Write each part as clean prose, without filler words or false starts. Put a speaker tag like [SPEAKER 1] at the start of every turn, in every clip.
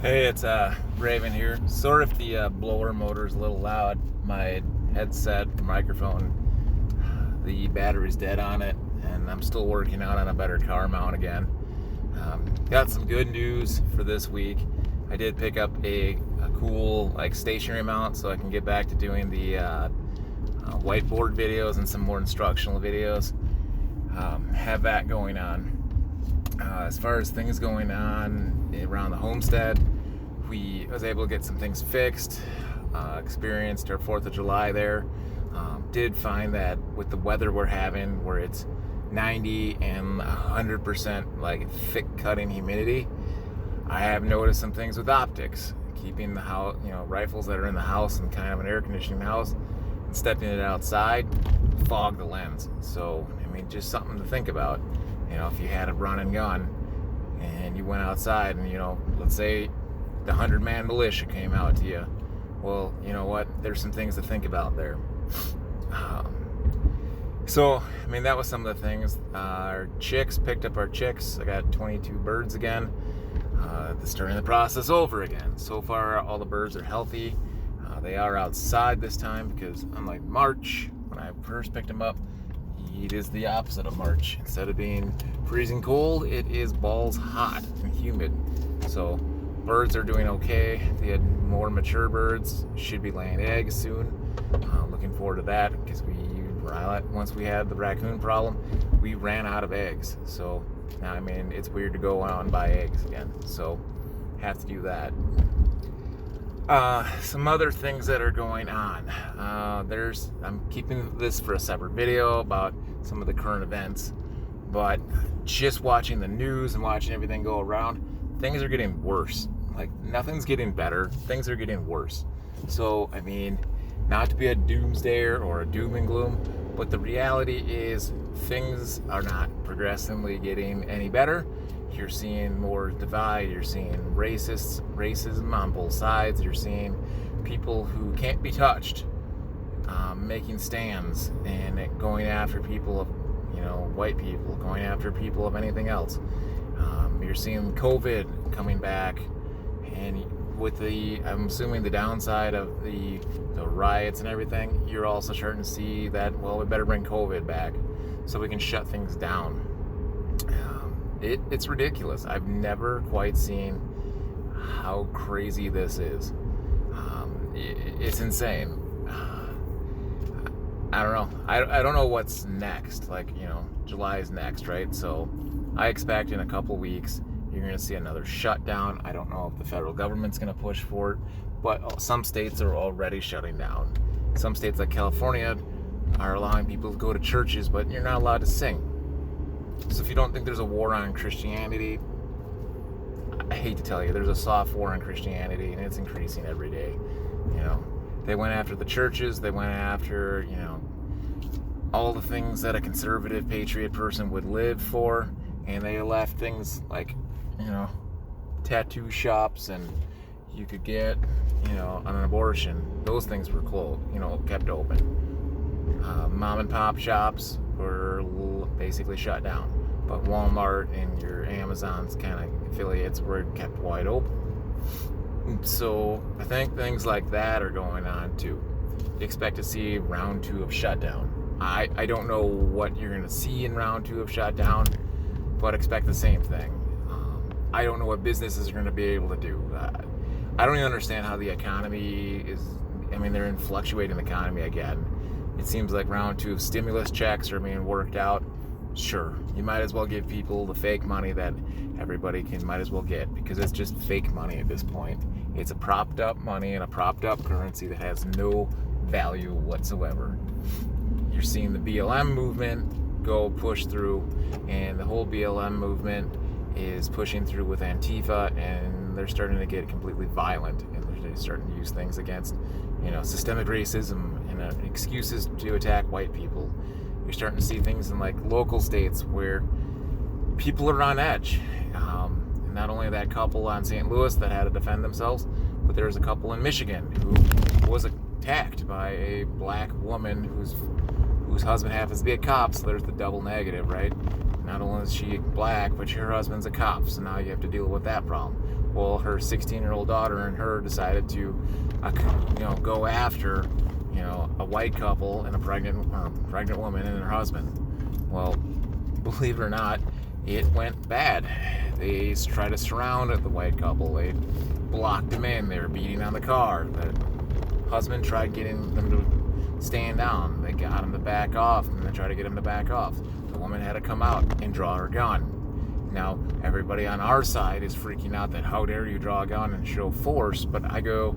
[SPEAKER 1] Hey, it's Raven here. Sorry if the blower motor is a little loud. My headset microphone, the battery's dead on it, and I'm still working out on a better car mount again. Got some good news for this week. I did pick up a cool stationary mount, so I can get back to doing the whiteboard videos and some more instructional videos. Have that going on. As far as things going on around the homestead, I was able to get some things fixed. Experienced our 4th of July there. Did find that with the weather we're having, where it's 90 and 100% thick cutting humidity, I have noticed some things with optics. Keeping the house, rifles that are in the house and kind of an air conditioning house, and stepping it outside, fog the lens. So, just something to think about. If you had a run and gun and you went outside and, let's say the 100-man militia came out to you, well, you know what? There's some things to think about there. So, that was some of the things. Our chicks, picked up our chicks. I got 22 birds again. Starting the process over again. So far, all the birds are healthy. They are outside this time because, unlike March, when I first picked them up, it is the opposite of March. Instead of being freezing cold, it is balls hot and humid. So birds are doing okay. They had more mature birds, should be laying eggs soon. Looking forward to that because once we had the raccoon problem, we ran out of eggs. So now, it's weird to go out and buy eggs again. So have to do that. Some other things that are going on. I'm keeping this for a separate video about some of the current events, but just watching the news and watching everything go around, things are getting worse. Nothing's getting better. Things are getting worse. So, not to be a doomsdayer or a doom and gloom, but the reality is things are not progressively getting any better. You're seeing more divide. You're seeing racism on both sides. You're seeing people who can't be touched making stands and going after people of, white people, going after people of anything else. You're seeing COVID coming back, and with I'm assuming the downside of the riots and everything, you're also starting to see that, well, we better bring COVID back so we can shut things down. It's ridiculous. I've never quite seen how crazy this is. It's insane. I don't know. I don't know what's next. July is next, right? So I expect in a couple weeks you're going to see another shutdown. I don't know if the federal government's going to push for it, but some states are already shutting down. Some states like California are allowing people to go to churches, but you're not allowed to sing. So if you don't think there's a war on Christianity, I hate to tell you, there's a soft war on Christianity, and it's increasing every day. They went after the churches. They went after, all the things that a conservative patriot person would live for, and they left things like, tattoo shops, and you could get, an abortion. Those things were closed, kept open. Mom and pop shops were basically shut down, but Walmart and your Amazon's kind of affiliates were kept wide open. So I think things like that are going on too. Expect to see round 2 of shutdown. I don't know what you're going to see in round 2 of shutdown, but expect the same thing. I don't know what businesses are going to be able to do. I don't even understand how the economy is. They're in fluctuating economy again. It seems like round 2 of stimulus checks are being worked out. Sure, you might as well give people the fake money that everybody might as well get, because it's just fake money at this point. It's a propped up money and a propped up currency that has no value whatsoever. You're seeing the BLM movement go push through, and the whole BLM movement is pushing through with Antifa, and they're starting to get completely violent, and they're starting to use things against, systemic racism and excuses to attack white people. You're starting to see things in local states where people are on edge. Not only that couple on St. Louis that had to defend themselves, but there's a couple in Michigan who was attacked by a black woman whose husband happens to be a cop. So there's the double negative, right? Not only is she black, but her husband's a cop. So now you have to deal with that problem. Well, her 16-year-old daughter and her decided to, go after, a white couple and a pregnant woman and her husband. Well, believe it or not, it went bad. They tried to surround the white couple. They blocked them in. They were beating on the car. The husband tried getting them to stand down. They got him to back off, and they tried to get him to back off. The woman had to come out and draw her gun. Now, everybody on our side is freaking out that how dare you draw a gun and show force, but I go,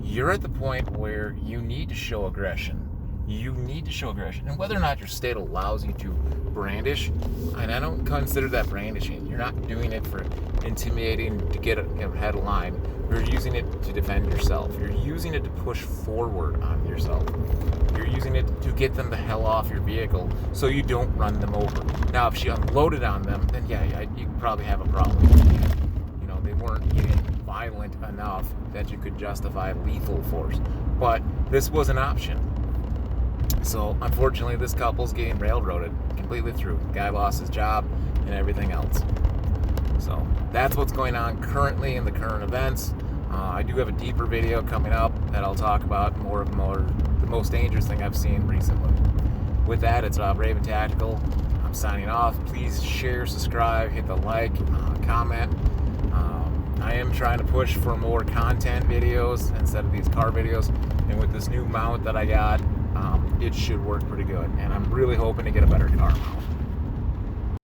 [SPEAKER 1] you're at the point where you need to show aggression. You need to show aggression. And whether or not your state allows you to brandish, and I don't consider that brandishing. You're not doing it for intimidating to get ahead of line. You're using it to defend yourself. You're using it to push forward on yourself. You're using it to get them the hell off your vehicle so you don't run them over. Now, if she unloaded on them, then yeah, you probably have a problem. They weren't getting violent enough that you could justify lethal force. But this was an option. So, unfortunately, this couple's getting railroaded completely through. The guy lost his job and everything else. So, that's what's going on currently in the current events. I do have a deeper video coming up that I'll talk about more the most dangerous thing I've seen recently. With that, it's Raven Tactical. I'm signing off. Please share, subscribe, hit the like, comment. I am trying to push for more content videos instead of these car videos. And with this new mount that I got, it should work pretty good. And I'm really hoping to get a better car mount.